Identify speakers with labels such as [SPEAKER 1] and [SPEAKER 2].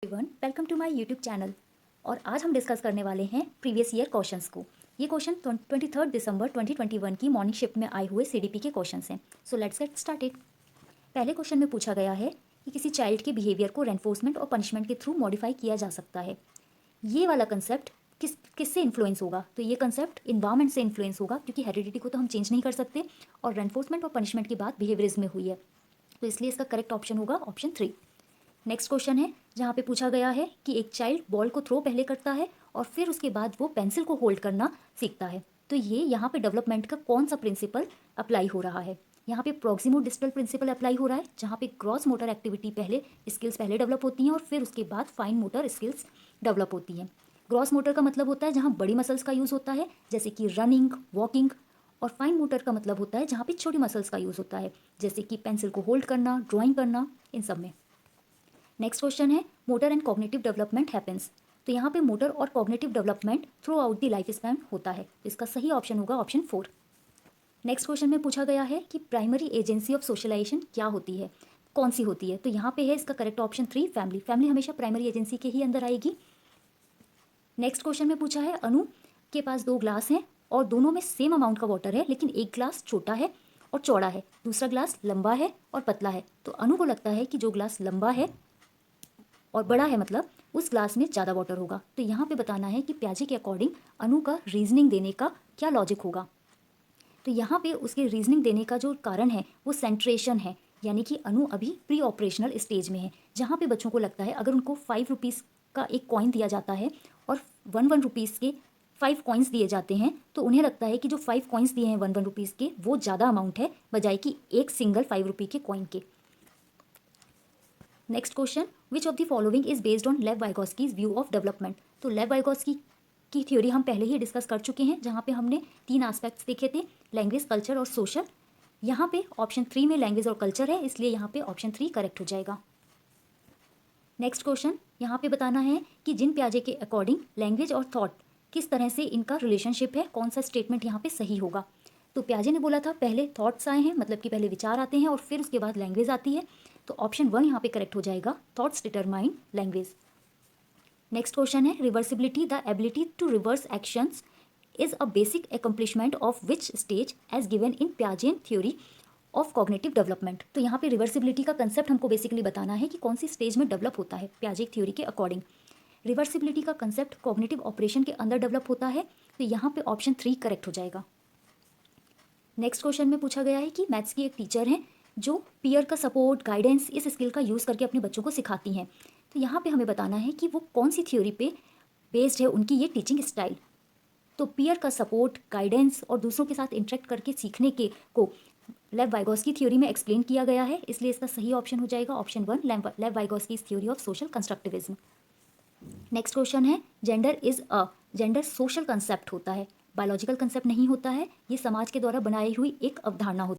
[SPEAKER 1] Everyone, welcome to my YouTube channel. और आज हम डिस्कस करने वाले हैं प्रीवियस ईयर क्वेश्चंस को। ये क्वेश्चन 23 दिसंबर 2021 की मॉर्निंग शिफ्ट में आए हुए सीडीपी के क्वेश्चंस हैं। So let's get started. पहले क्वेश्चन में पूछा गया है कि किसी चाइल्ड के बिहेवियर को रेनफोर्समेंट और पनिशमेंट के थ्रू मॉडिफाई किया जा सकता है। ये वाला कंसेप्ट किससे इन्फ्लुएंस होगा? तो ये कंसेप्ट इन्वायरमेंट से इन्फ्लुएंस होगा, क्योंकि हेरिडिटी को तो हम चेंज नहीं कर सकते और रेनफोर्समेंट और पनिशमेंट की बात बिहेवियरिज्म में हुई है। तो इसलिए इसका करेक्ट ऑप्शन होगा ऑप्शन 3। नेक्स्ट क्वेश्चन है जहाँ पे पूछा गया है कि एक चाइल्ड बॉल को थ्रो पहले करता है और फिर उसके बाद वो पेंसिल को होल्ड करना सीखता है। तो ये यहाँ पे डेवलपमेंट का कौन सा प्रिंसिपल अप्लाई हो रहा है? यहाँ पे प्रोक्सिमो डिस्टल प्रिंसिपल अप्लाई हो रहा है, जहाँ पे ग्रॉस मोटर एक्टिविटी स्किल्स पहले डेवलप होती हैं और फिर उसके बाद फाइन मोटर स्किल्स डेवलप होती हैं। ग्रॉस मोटर का मतलब होता है जहाँ बड़ी मसल्स का यूज़ होता है, जैसे कि रनिंग, वॉकिंग। और फाइन मोटर का मतलब होता है जहाँ पे छोटी मसल्स का यूज़ होता है, जैसे कि पेंसिल को होल्ड करना, ड्राइंग करना, इन सब में। नेक्स्ट क्वेश्चन है motor and cognitive development happens. तो यहाँ पे मोटर और cognitive development through out the life span होता है। तो इसका सही ऑप्शन होगा ऑप्शन 4। नेक्स्ट क्वेश्चन में पूछा गया है कि प्राइमरी एजेंसी ऑफ सोशलाइजेशन क्या होती है, कौन सी होती है? तो यहाँ पे है इसका करेक्ट ऑप्शन 3 फैमिली। फैमिली हमेशा प्राइमरी एजेंसी के ही अंदर आएगी। नेक्स्ट क्वेश्चन में पूछा है अनु के पास 2 ग्लास हैं और दोनों में सेम अमाउंट का वाटर है, लेकिन एक ग्लास छोटा है और चौड़ा है, दूसरा ग्लास लंबा है और पतला है। तो अनु को लगता है कि जो ग्लास लंबा है और बड़ा है, मतलब उस ग्लास में ज़्यादा वाटर होगा। तो यहाँ पे बताना है कि प्याजे के अकॉर्डिंग अनु का रीजनिंग देने का क्या लॉजिक होगा। तो यहाँ पे उसके रीजनिंग देने का जो कारण है वो सेंट्रेशन है, यानी कि अनु अभी प्री ऑपरेशनल स्टेज में है, जहाँ पे बच्चों को लगता है अगर उनको 5 रुपीज़ का एक कॉइन दिया जाता है और 1 रुपीज़ के 5 कॉइन्स दिए जाते हैं, तो उन्हें लगता है कि जो 5 कॉइन्स दिए हैं 1 रुपीज़ के वो ज़्यादा अमाउंट है बजाय कि एक सिंगल 5 रुपये के कॉइन के। Next question, which of the following is based on लेव वाइगोस्कीज व्यू ऑफ डेवलपमेंट। तो लेव वाइगोस्की की थ्योरी हम पहले ही डिस्कस कर चुके हैं, जहाँ पे हमने 3 एस्पेक्ट्स देखे थे, लैंग्वेज, कल्चर और सोशल। यहाँ पे ऑप्शन 3 में लैंग्वेज और कल्चर है, इसलिए यहाँ पे ऑप्शन 3 करेक्ट हो जाएगा। नेक्स्ट क्वेश्चन, यहाँ पे बताना है कि जिन प्याजे के अकॉर्डिंग लैंग्वेज और थॉट किस तरह से इनका रिलेशनशिप है, कौन सा स्टेटमेंट यहाँ पे सही होगा। तो प्याजे ने बोला था पहले थॉट्स आए हैं, मतलब कि पहले विचार आते हैं और फिर उसके बाद लैंग्वेज आती है। तो ऑप्शन 1 यहाँ पे करेक्ट हो जाएगा, thoughts determine language. Next question है reversibility, the ability to reverse actions is a basic accomplishment of which stage as given in प्याजेन थ्योरी ऑफ कॉग्निटिव डेवलपमेंट। तो यहाँ पे रिवर्सिबिलिटी का कंसेप्ट हमको बेसिकली बताना है कि कौन सी स्टेज में डेवलप होता है प्याजे थ्योरी के अकॉर्डिंग। रिवर्सिबिलिटी का कंसेप्ट कॉग्निटिव ऑपरेशन के अंदर डेवलप होता है, तो यहाँ पे ऑप्शन 3 करेक्ट हो जाएगा। नेक्स्ट क्वेश्चन में पूछा गया है कि मैथ्स की एक टीचर हैं जो पीयर का सपोर्ट, गाइडेंस, इस स्किल का यूज़ करके अपने बच्चों को सिखाती हैं। तो यहाँ पे हमें बताना है कि वो कौन सी थ्योरी पे बेस्ड है उनकी ये टीचिंग स्टाइल। तो पीयर का सपोर्ट, गाइडेंस और दूसरों के साथ इंटरेक्ट करके सीखने के को लेव वाइगोस्की थ्योरी में एक्सप्लेन किया गया है, इसलिए इसका सही ऑप्शन हो जाएगा ऑप्शन 1, लेव Vygotsky theory of social constructivism. Next question है जेंडर सोशल कंसेप्ट होता है, बायोलॉजिकल कंसेप्ट नहीं होता है, ये समाज के द्वारा बनाई हुई एक अवधारणा होती है।